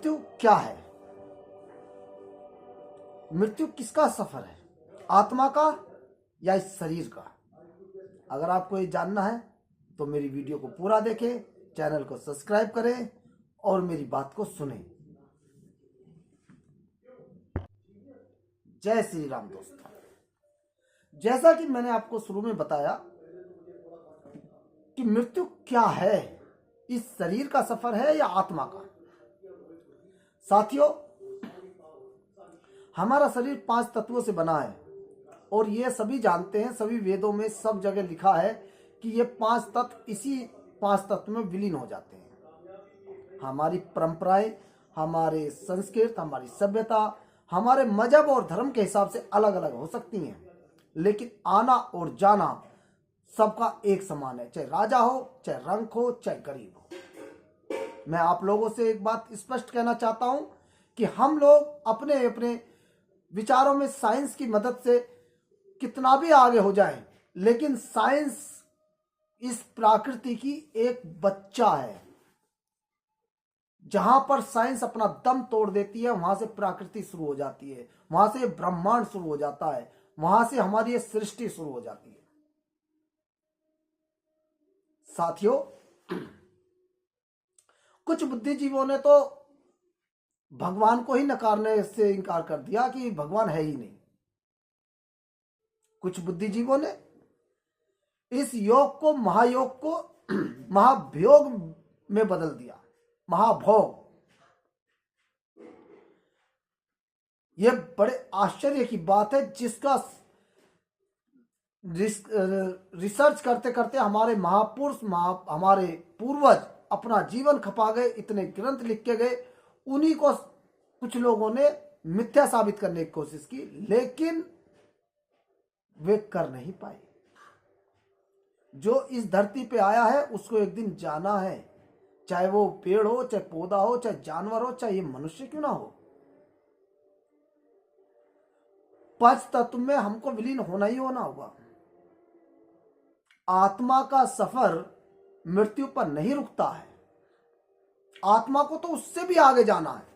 मृत्यु क्या है? मृत्यु किसका सफर है? आत्मा का या इस शरीर का? अगर आपको ये जानना है तो मेरी वीडियो को पूरा देखें, चैनल को सब्सक्राइब करें और मेरी बात को सुनें। जय श्री राम दोस्तों। जैसा कि मैंने आपको शुरू में बताया कि मृत्यु क्या है, इस शरीर का सफर है या आत्मा का? साथियों, हमारा शरीर 5 तत्वों से बना है और ये सभी जानते हैं, सभी वेदों में सब जगह लिखा है कि ये 5 तत्व इसी 5 तत्व में विलीन हो जाते हैं। हमारी परंपराएं, हमारे संस्कृत, हमारी सभ्यता, हमारे मजहब और धर्म के हिसाब से अलग अलग हो सकती हैं, लेकिन आना और जाना सबका एक समान है, चाहे राजा हो, चाहे रंक हो, चाहे गरीब हो। मैं आप लोगों से एक बात स्पष्ट कहना चाहता हूं कि हम लोग अपने अपने विचारों में साइंस की मदद से कितना भी आगे हो जाएं, लेकिन साइंस इस प्रकृति की एक बच्चा है। जहां पर साइंस अपना दम तोड़ देती है, वहां से प्रकृति शुरू हो जाती है, वहां से ब्रह्मांड शुरू हो जाता है, वहां से हमारी ये सृष्टि शुरू हो जाती है। साथियों, कुछ बुद्धिजीवों ने तो भगवान को ही नकारने से इनकार कर दिया कि भगवान है ही नहीं। कुछ बुद्धिजीवों ने इस योग को, महायोग को महाभयोग में बदल दिया, महाभोग। यह बड़े आश्चर्य की बात है, जिसका रिसर्च करते करते हमारे महापुरुष, हमारे पूर्वज अपना जीवन खपा गए, इतने ग्रंथ लिख के गए। उन्हीं को कुछ लोगों ने मिथ्या साबित करने की कोशिश की, लेकिन वे कर नहीं पाए। जो इस धरती पे आया है उसको एक दिन जाना है, चाहे वो पेड़ हो, चाहे पौधा हो, चाहे जानवर हो, चाहे ये मनुष्य क्यों ना हो। 5 तत्व में हमको विलीन होना ही होना होगा। आत्मा का सफर मृत्यु पर नहीं रुकता है, आत्मा को तो उससे भी आगे जाना है।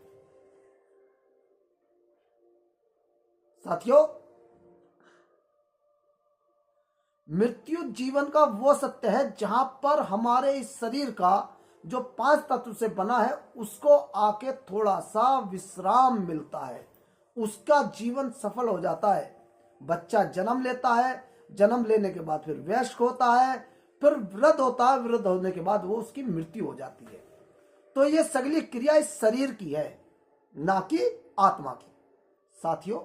साथियों, मृत्यु जीवन का वो सत्य है जहां पर हमारे इस शरीर का जो 5 तत्व से बना है उसको आके थोड़ा सा विश्राम मिलता है, उसका जीवन सफल हो जाता है। बच्चा जन्म लेता है, जन्म लेने के बाद फिर वयस्क होता है, फिर वृद्ध होता है, वृद्ध होने के बाद वो उसकी मृत्यु हो जाती है। तो ये सगली क्रिया इस शरीर की है, ना कि आत्मा की। साथियों,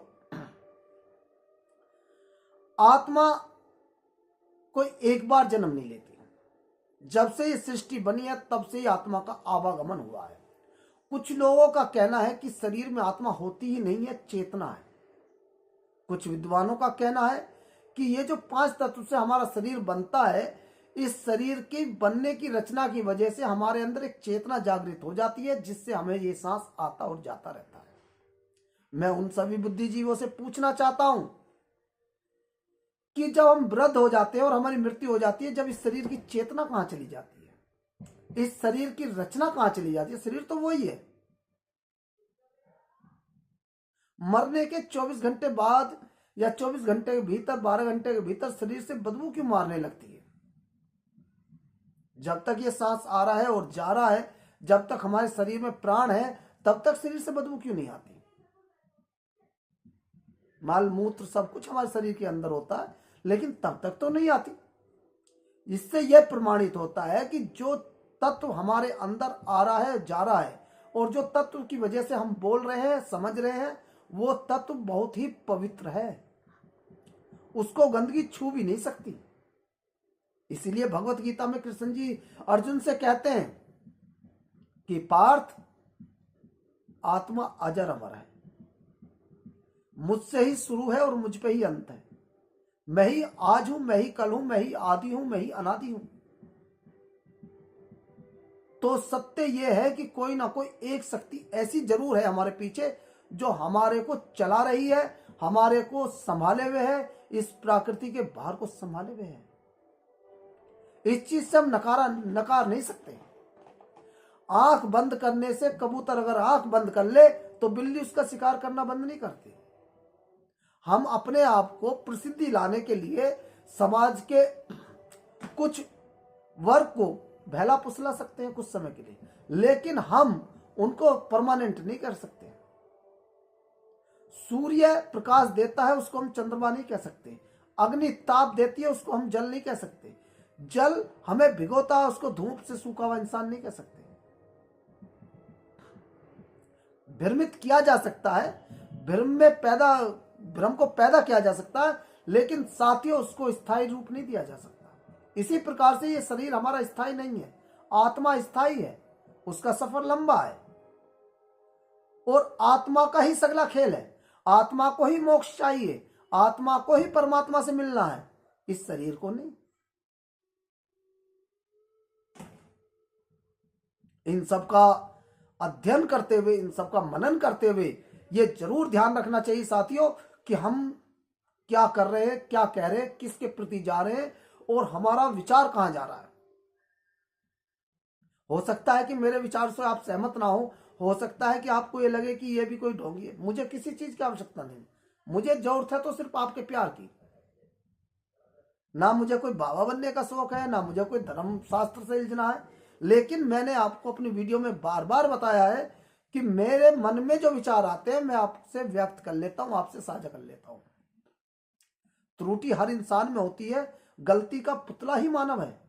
आत्मा कोई एक बार जन्म नहीं लेती। जब से ये सृष्टि बनी है तब से ही आत्मा का आवागमन हुआ है। कुछ लोगों का कहना है कि शरीर में आत्मा होती ही नहीं है, चेतना है। कुछ विद्वानों का कहना है कि ये जो 5 तत्व से हमारा शरीर बनता है, इस शरीर के बनने की रचना की वजह से हमारे अंदर एक चेतना जागृत हो जाती है, जिससे हमें ये सांस आता और जाता रहता है। मैं उन सभी बुद्धिजीवों से पूछना चाहता हूं कि जब हम वृद्ध हो जाते हैं और हमारी मृत्यु हो जाती है, जब इस शरीर की चेतना कहां चली जाती है, इस शरीर की रचना कहां चली जाती है? शरीर तो वही है। मरने के 24 घंटे बाद या 24 घंटे के भीतर, 12 घंटे के भीतर शरीर से बदबू क्यों मारने लगती है? जब तक ये सांस आ रहा है और जा रहा है, जब तक हमारे शरीर में प्राण है, तब तक शरीर से बदबू क्यों नहीं आती? माल मूत्र सब कुछ हमारे शरीर के अंदर होता है, लेकिन तब तक तो नहीं आती। इससे यह प्रमाणित होता है कि जो तत्व हमारे अंदर आ रहा है, जा रहा है, और जो तत्व की वजह से हम बोल रहे हैं, समझ रहे हैं, वो तत्व बहुत ही पवित्र है, उसको गंदगी छू भी नहीं सकती। इसीलिए भगवत गीता में कृष्ण जी अर्जुन से कहते हैं कि पार्थ, आत्मा अजर अमर है, मुझसे ही शुरू है और मुझ पे ही अंत है। मैं ही आज हूं, मैं ही कल हूं, मैं ही आदि हूं, मैं ही अनादि हूं। तो सत्य यह है कि कोई ना कोई एक शक्ति ऐसी जरूर है हमारे पीछे, जो हमारे को चला रही है, हमारे को संभाले हुए है, इस प्रकृति के भार को संभाले हुए है। इस चीज से हम नकार नहीं सकते। आंख बंद करने से, कबूतर अगर आंख बंद कर ले तो बिल्ली उसका शिकार करना बंद नहीं करती। हम अपने आप को प्रसिद्धि लाने के लिए समाज के कुछ वर्ग को भैला पुसला सकते हैं कुछ समय के लिए, लेकिन हम उनको परमानेंट नहीं कर सकते। सूर्य प्रकाश देता है, उसको हम चंद्रमा नहीं कह सकते। अग्नि ताप देती है, उसको हम जल नहीं कह सकते। जल हमें भिगोता है, उसको धूप से सूखा हुआ इंसान नहीं कह सकते। भ्रमित किया जा सकता है, भ्रम को पैदा किया जा सकता है, लेकिन साथियों उसको स्थायी रूप नहीं दिया जा सकता। इसी प्रकार से ये शरीर हमारा स्थायी नहीं है, आत्मा स्थायी है, उसका सफर लंबा है और आत्मा का ही सगला खेल है। आत्मा को ही मोक्ष चाहिए, आत्मा को ही परमात्मा से मिलना है, इस शरीर को नहीं। इन सब का अध्ययन करते हुए, इन सब का मनन करते हुए ये जरूर ध्यान रखना चाहिए साथियों कि हम क्या कर रहे हैं, क्या कह रहे हैं, किसके प्रति जा रहे हैं और हमारा विचार कहां जा रहा है। हो सकता है कि मेरे विचार से आप सहमत ना हो सकता है कि आपको ये लगे कि ये भी कोई ढोंगी है। मुझे किसी चीज की आवश्यकता नहीं, मुझे जरूरत है तो सिर्फ आपके प्यार की। ना मुझे कोई बाबा बनने का शौक है, ना मुझे कोई धर्म शास्त्र से इल्झना है, लेकिन मैंने आपको अपनी वीडियो में बार बार बताया है कि मेरे मन में जो विचार आते हैं मैं आपसे व्यक्त कर लेता हूं, आपसे साझा कर लेता हूं। त्रुटि हर इंसान में होती है, गलती का पुतला ही मानव है।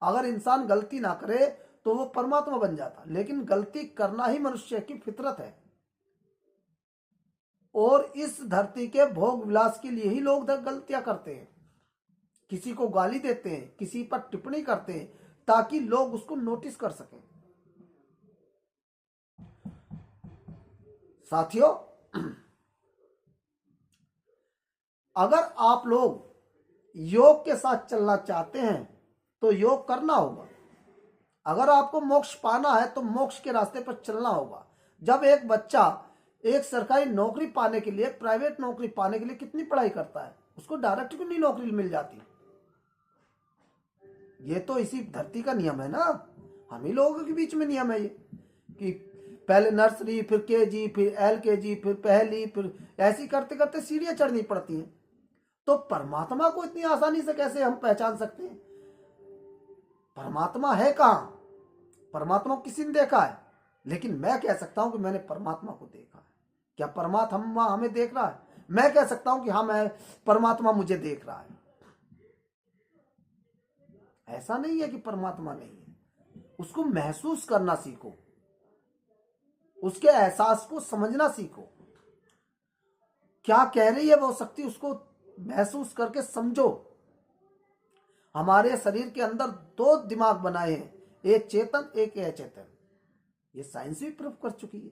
अगर इंसान गलती ना करे तो वो परमात्मा बन जाता, लेकिन गलती करना ही मनुष्य की फितरत है। और इस धरती के भोग विलास के लिए ही लोग गलतियां करते हैं, किसी को गाली देते हैं, किसी पर टिप्पणी करते हैं ताकि लोग उसको नोटिस कर सकें। साथियों, अगर आप लोग योग के साथ चलना चाहते हैं तो योग करना होगा। अगर आपको मोक्ष पाना है तो मोक्ष के रास्ते पर चलना होगा। जब एक बच्चा एक सरकारी नौकरी पाने के लिए, प्राइवेट नौकरी पाने के लिए कितनी पढ़ाई करता है, उसको डायरेक्ट क्यों नहीं नौकरी मिल जाती? ये तो इसी धरती का नियम है ना, हम ही लोगों के बीच में नियम है ये कि पहले नर्सरी, फिर केजी, फिर LKG, फिर पहली, फिर ऐसी करते करते सीढ़ियां चढ़नी पड़ती हैं। तो परमात्मा को इतनी आसानी से कैसे हम पहचान सकते हैं? परमात्मा है कहां? परमात्मा को किसी ने देखा है? लेकिन मैं कह सकता हूं कि मैंने परमात्मा को देखा है। क्या परमात्मा हमें देख रहा है? मैं कह सकता हूं कि हाँ, मैं परमात्मा मुझे देख रहा है। ऐसा नहीं है कि परमात्मा नहीं है। उसको महसूस करना सीखो, उसके एहसास को समझना सीखो। क्या कह रही है वो शक्ति, उसको महसूस करके समझो। हमारे शरीर के अंदर 2 दिमाग बनाए हैं, एक चेतन, एक अचेतन। ये साइंस भी प्रूव कर चुकी है।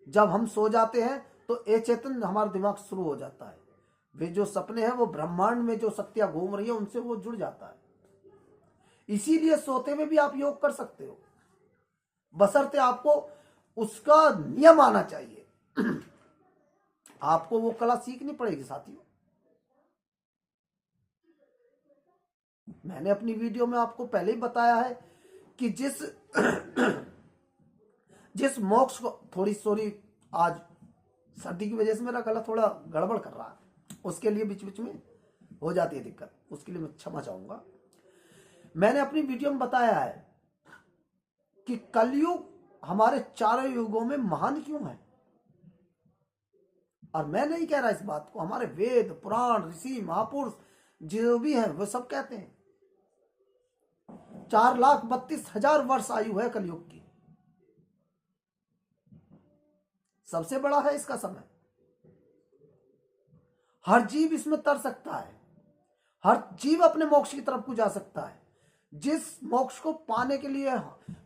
जब हम सो जाते हैं तो अचेतन हमारा दिमाग शुरू हो जाता है। वे जो सपने हैं वो ब्रह्मांड में जो शक्तियां घूम रही है उनसे वो जुड़ जाता है। इसीलिए सोते में भी आप योग कर सकते हो, बशर्ते आपको उसका नियम आना चाहिए। आपको वो कला सीखनी पड़ेगी साथियों। मैंने अपनी वीडियो में आपको पहले ही बताया है कि जिस मोक्ष को, थोड़ी सॉरी, आज सर्दी की वजह से मेरा गला थोड़ा गड़बड़ कर रहा है, उसके लिए बीच बीच में हो जाती है दिक्कत, उसके लिए मैं क्षमा चाहूंगा। मैंने अपनी वीडियो में बताया है कि कलयुग हमारे चारों युगों में महान क्यों है। और मैं नहीं कह रहा इस बात को, हमारे वेद, पुराण, ऋषि, महापुरुष जो भी हैं वो सब कहते हैं। 4,32,000 वर्ष आयु है कलयुग की। सबसे बड़ा है इसका समय। हर जीव इसमें तर सकता है, हर जीव अपने मोक्ष की तरफ को जा सकता है। जिस मोक्ष को पाने के लिए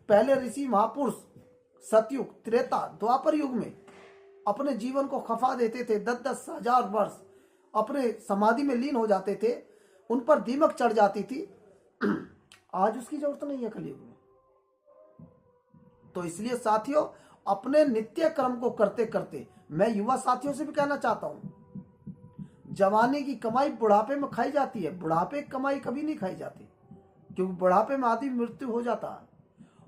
पहले ऋषि महापुरुष सतयुग, त्रेता, द्वापर युग में अपने जीवन को खपा देते थे, 10-10 हजार वर्ष अपने समाधि में लीन हो जाते थे, उन पर दीमक चढ़ जाती थी। आज उसकी जरूरत नहीं है कलयुग में। तो इसलिए साथियों, अपने नित्य कर्म को करते करते, मैं युवा साथियों से भी कहना चाहता हूं, जवानी की कमाई बुढ़ापे में खाई जाती है, बुढ़ापे की कमाई कभी नहीं खाई जाती, क्योंकि बुढ़ापे में आदमी मृत्यु हो जाता है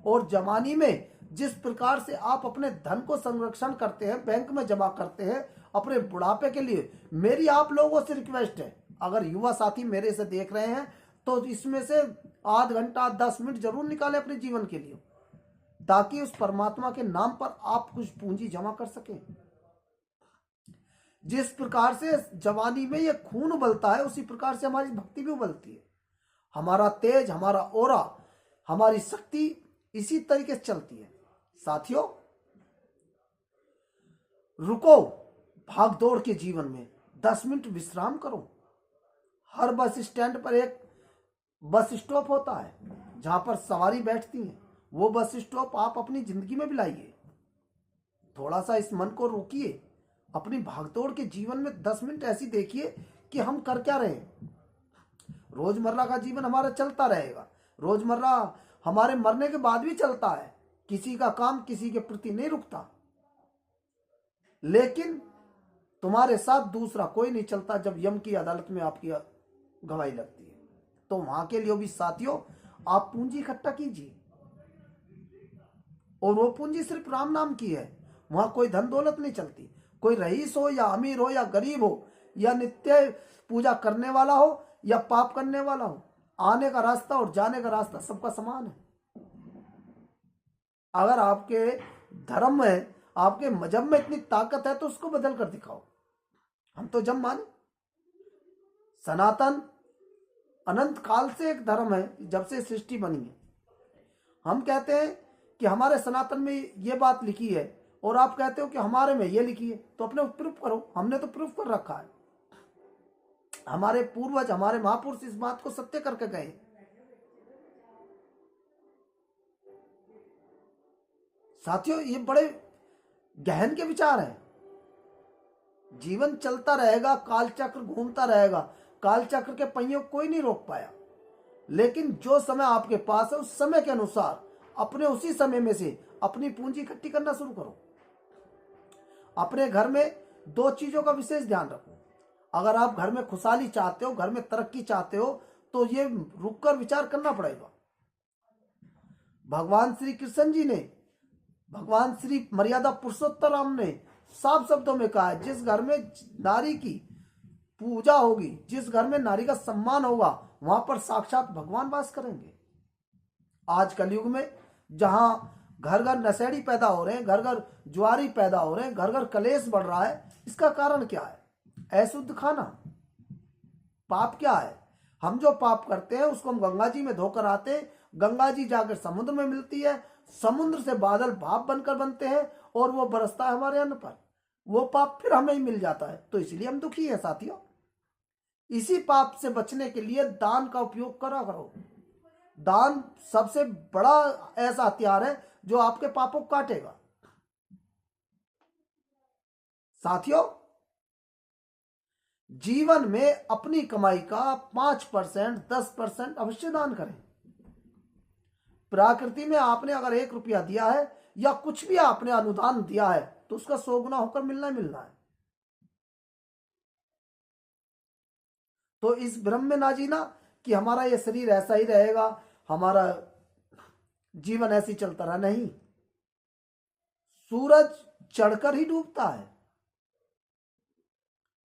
और जवानी में जिस प्रकार से आप अपने धन को संरक्षण करते हैं, बैंक में जमा करते हैं अपने बुढ़ापे के लिए, मेरी आप लोगों से रिक्वेस्ट है, अगर युवा साथी मेरे से देख रहे हैं तो इसमें से आध घंटा 10 मिनट जरूर निकालें अपने जीवन के लिए, ताकि उस परमात्मा के नाम पर आप कुछ पूंजी जमा कर सकें। जिस प्रकार से जवानी में ये खून उबलता है, उसी प्रकार से हमारी भक्ति भी उबलती है। हमारा तेज, हमारा ओरा, हमारी शक्ति इसी तरीके से चलती है। साथियों, रुको भाग दौड़ के जीवन में, 10 मिनट विश्राम करो। हर बस स्टैंड पर एक बस स्टॉप होता है जहां पर सवारी बैठती है। वो बस स्टॉप आप अपनी जिंदगी में भी लाइए। थोड़ा सा इस मन को रोकिए, अपनी भागदौड़ के जीवन में 10 मिनट ऐसी देखिए कि हम कर क्या रहे हैं। रोजमर्रा का जीवन हमारा चलता रहेगा, रोजमर्रा हमारे मरने के बाद भी चलता है, किसी का काम किसी के प्रति नहीं रुकता, लेकिन तुम्हारे साथ दूसरा कोई नहीं चलता। जब यम की अदालत में आपकी गवाही लगती है, तो वहां के लिए भी साथियों आप पूंजी इकट्ठा कीजिए, और वो पूंजी सिर्फ राम नाम की है। वहां कोई धन दौलत नहीं चलती। कोई रईस हो या अमीर हो या गरीब हो, या नित्य पूजा करने वाला हो या पाप करने वाला हो, आने का रास्ता और जाने का रास्ता सबका समान है। अगर आपके धर्म में, आपके मजहब में इतनी ताकत है तो उसको बदल कर दिखाओ। हम तो जब माने सनातन अनंत काल से एक धर्म है, जब से सृष्टि बनी है। हम कहते हैं कि हमारे सनातन में ये बात लिखी है, और आप कहते हो कि हमारे में ये लिखी है, तो अपने प्रूफ करो। हमने तो प्रूफ कर रखा है। हमारे पूर्वज, हमारे महापुरुष इस बात को सत्य करके गए। साथियों, ये बड़े गहन के विचार हैं। जीवन चलता रहेगा, कालचक्र घूमता रहेगा, कालचक्र के पहियों कोई नहीं रोक पाया, लेकिन जो समय आपके पास है उस समय के अनुसार अपने उसी समय में से अपनी पूंजी इकट्ठी करना शुरू करो। अपने घर में 2 चीजों का विशेष ध्यान रखो। अगर आप घर में खुशहाली चाहते हो, घर में तरक्की चाहते हो, तो ये रुककर विचार करना पड़ेगा। भगवान श्री कृष्ण जी ने, भगवान श्री मर्यादा पुरुषोत्तम राम ने साफ शब्दों में कहा है, जिस घर में नारी की पूजा होगी, जिस घर में नारी का सम्मान होगा, वहां पर साक्षात भगवान वास करेंगे। आज कलयुग में जहां घर घर नशेड़ी पैदा हो रहे हैं, घर घर जुआरी पैदा हो रहे हैं, घर घर कलेश बढ़ रहा है, इसका कारण क्या है? अशुद्ध खाना। पाप क्या है? हम जो पाप करते हैं उसको हम गंगा जी में धोकर आते हैं, गंगा जी जाकर समुद्र में मिलती है, समुद्र से बादल भाप बनकर बनते हैं, और वो बरसता है हमारे अन्न पर। वो पाप फिर हमें ही मिल जाता है, तो इसलिए हम दुखी हैं साथियों। इसी पाप से बचने के लिए दान का उपयोग करा करो। दान सबसे बड़ा ऐसा हथियार है जो आपके पापों को काटेगा। साथियों, जीवन में अपनी कमाई का 5%, 10% अवश्य दान करें। प्रकृति में आपने अगर 1 रुपया दिया है या कुछ भी आपने अनुदान दिया है, तो उसका 100 गुना होकर मिलना है। तो इस भ्रम में ना जीना कि हमारा ये शरीर ऐसा ही रहेगा, हमारा जीवन ऐसे ही चलता रहा। नहीं, सूरज चढ़कर ही डूबता है।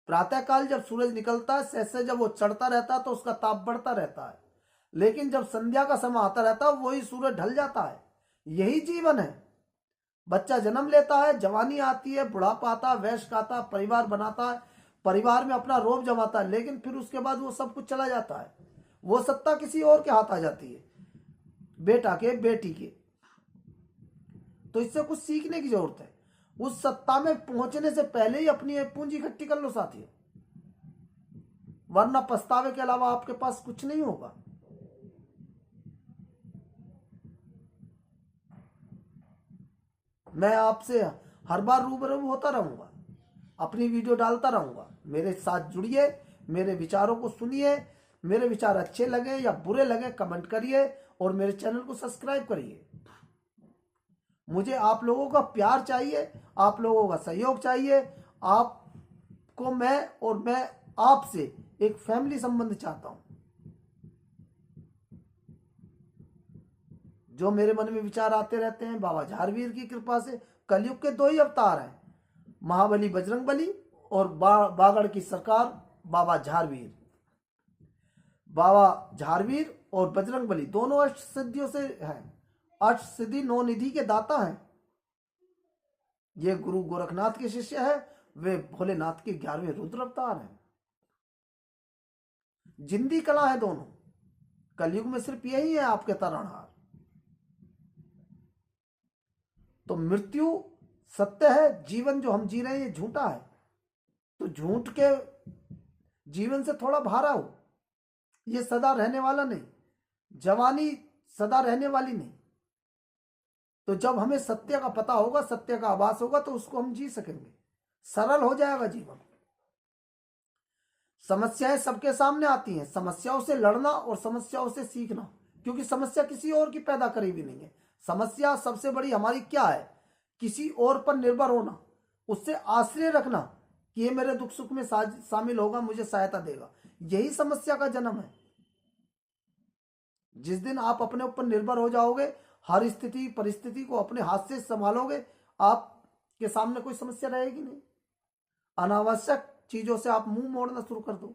प्रातःकाल जब सूरज निकलता है, सहसे जब वो चढ़ता रहता है तो उसका ताप बढ़ता रहता है, लेकिन जब संध्या का समय आता रहता है वही सूरज ढल जाता है। यही जीवन है। बच्चा जन्म लेता है, जवानी आती है, बुढ़ापा आता है, वयस्क आता है, परिवार बनाता है, परिवार में अपना रोब जमाता है, लेकिन फिर उसके बाद वो सब कुछ चला जाता है। वो सत्ता किसी और के हाथ आ जाती है, बेटा के, बेटी के। तो इससे कुछ सीखने की जरूरत है। उस सत्ता में पहुंचने से पहले ही अपनी पूंजी इकट्ठी कर लो साथियों, वरना पछतावे के अलावा आपके पास कुछ नहीं होगा। मैं आपसे हर बार रूबरू होता रहूंगा, अपनी वीडियो डालता रहूंगा। मेरे साथ जुड़िए, मेरे विचारों को सुनिए। मेरे विचार अच्छे लगे या बुरे लगे कमेंट करिए, और मेरे चैनल को सब्सक्राइब करिए। मुझे आप लोगों का प्यार चाहिए, आप लोगों का सहयोग चाहिए। आपको मैं, और मैं आपसे एक फैमिली संबंध चाहता हूं। जो मेरे मन में विचार आते रहते हैं, बाबा झारवीर की कृपा से। कलयुग के 2 ही अवतार हैं, महाबली बजरंगबली और बागड़ की सरकार बाबा झारवीर। बाबा झारवीर और बजरंगबली दोनों अष्ट सिद्धियों से हैं, अष्ट सिद्धि 9 निधि के दाता हैं। ये गुरु गोरखनाथ के शिष्य है, वे भोलेनाथ के 11वें रुद्र अवतार हैं। जिंदी कला है दोनों। कलयुग में सिर्फ यही है आपके तारणहार। तो मृत्यु सत्य है, जीवन जो हम जी रहे हैं ये झूठा है। तो झूठ के जीवन से थोड़ा भारा हो, ये सदा रहने वाला नहीं। जवानी सदा रहने वाली नहीं। तो जब हमें सत्य का पता होगा, सत्य का आभास होगा, तो उसको हम जी सकेंगे, सरल हो जाएगा जीवन। समस्याएं सबके सामने आती हैं, समस्याओं से लड़ना और समस्याओं से सीखना, क्योंकि समस्या किसी और की पैदा करी भी नहीं है। समस्या सबसे बड़ी हमारी क्या है? किसी और पर निर्भर होना, उससे आश्रय रखना कि ये मेरे दुख सुख में शामिल होगा, मुझे सहायता देगा। यही समस्या का जन्म है। जिस दिन आप अपने ऊपर निर्भर हो जाओगे, हर स्थिति परिस्थिति को अपने हाथ से संभालोगे, आपके सामने कोई समस्या रहेगी नहीं। अनावश्यक चीजों से आप मुंह मोड़ना शुरू कर दो।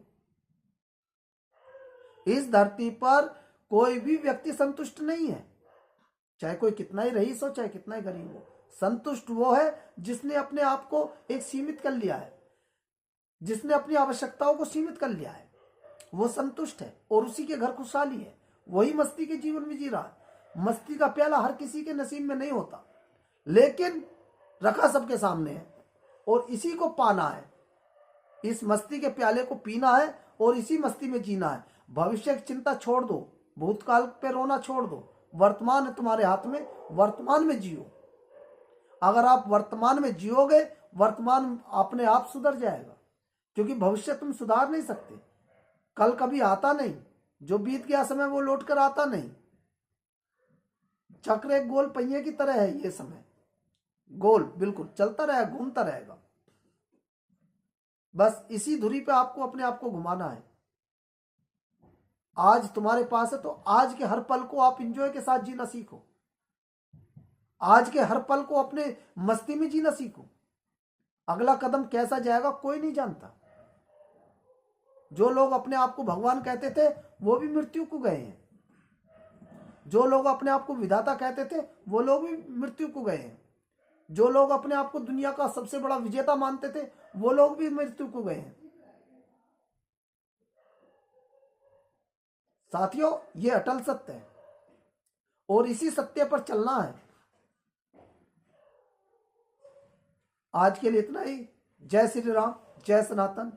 इस धरती पर कोई भी व्यक्ति संतुष्ट नहीं है, चाहे कोई कितना ही रईस हो, चाहे कितना ही गरीब हो। संतुष्ट वो है जिसने अपने आप को एक सीमित कर लिया है, जिसने अपनी आवश्यकताओं को सीमित कर लिया है, वो संतुष्ट है और उसी के घर खुशहाली है। वही मस्ती के जीवन में जी रहा है। मस्ती का प्याला हर किसी के नसीब में नहीं होता, लेकिन रखा सबके सामने है और इसी को पाना है। इस मस्ती के प्याले को पीना है और इसी मस्ती में जीना है। भविष्य की चिंता छोड़ दो, भूतकाल पे रोना छोड़ दो। वर्तमान है तुम्हारे हाथ में, वर्तमान में जियो। अगर आप वर्तमान में जियोगे, वर्तमान अपने आप सुधर जाएगा, क्योंकि भविष्य तुम सुधार नहीं सकते। कल कभी आता नहीं, जो बीत गया समय वो लौट कर आता नहीं। चक्र एक गोल पहिए की तरह है, ये समय गोल बिल्कुल चलता रहेगा, घूमता रहेगा। बस इसी धुरी पे आपको अपने आप को घुमाना है। आज तुम्हारे पास है तो आज के हर पल को आप इंजॉय के साथ जीना सीखो। आज के हर पल को अपने मस्ती में जीना सीखो। अगला कदम कैसा जाएगा कोई नहीं जानता। जो लोग अपने आप को भगवान कहते थे वो भी मृत्यु को गए हैं। जो लोग अपने आप को विधाता कहते थे वो लोग भी मृत्यु को गए हैं। जो लोग अपने आप को दुनिया का सबसे बड़ा विजेता मानते थे वो लोग भी मृत्यु को गए हैं। साथियों, ये अटल सत्य है और इसी सत्य पर चलना है। आज के लिए इतना ही। जय श्री राम, जय सनातन।